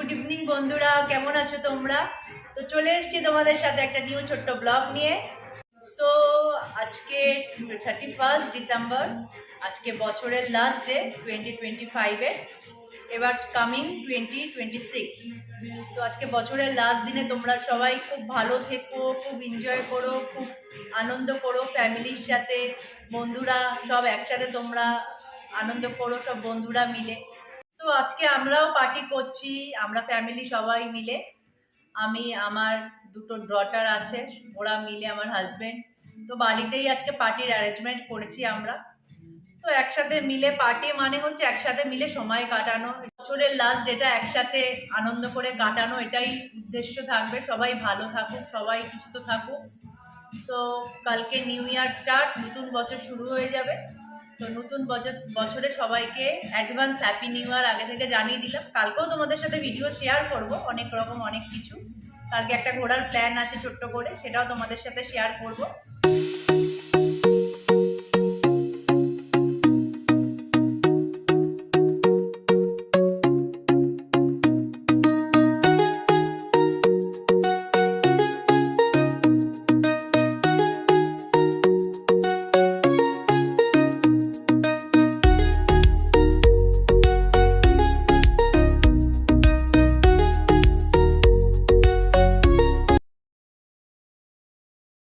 Good evening বন্ধুরা, কেমন আছো তোমরা? তো চলে এসেছি তোমাদের সাথে একটা নিউ ছোট্ট ব্লগ নিয়ে। সো আজকে 31 ডিসেম্বর, আজকে বছরের লাস্ট ডে 2025-এর, এবার কামিং 2026। তো আজকে বছরের লাস্ট দিনে তোমরা সবাই খুব ভালো থেকো, খুব এনজয় করো, খুব আনন্দ করো ফ্যামিলির সাথে, বন্ধুরা সব একসাথে তোমরা আনন্দ করো সব বন্ধুরা মিলে। সো আজকে আমরাও পার্টি করছি, আমরা ফ্যামিলি সবাই মিলে। আমি, আমার দুটো ডটার আছে, ওরা মিলে, আমার হাজবেন্ড। তো বাড়িতেই আজকে পার্টির অ্যারেঞ্জমেন্ট করেছি আমরা। তো একসাথে মিলে পার্টি মানে হচ্ছে একসাথে মিলে সময় কাটানো, বছরের লাস্ট ডেটা একসাথে আনন্দ করে কাটানো, এটাই উদ্দেশ্য থাকবে। সবাই ভালো থাকুক, সবাই সুস্থ থাকুক। তো কালকে নিউ ইয়ার স্টার্ট, নতুন বছর শুরু হয়ে যাবে। তো নতুন বছরে সবাইকে অ্যাডভান্স হ্যাপি নিউ ইয়ার আগে থেকে জানিয়ে দিলাম। কালকেও তোমাদের সাথে ভিডিও শেয়ার করব, অনেক রকম অনেক কিছু। কালকে একটা ঘোরার প্ল্যান আছে ছোট্ট করে, সেটাও তোমাদের সাথে শেয়ার করব।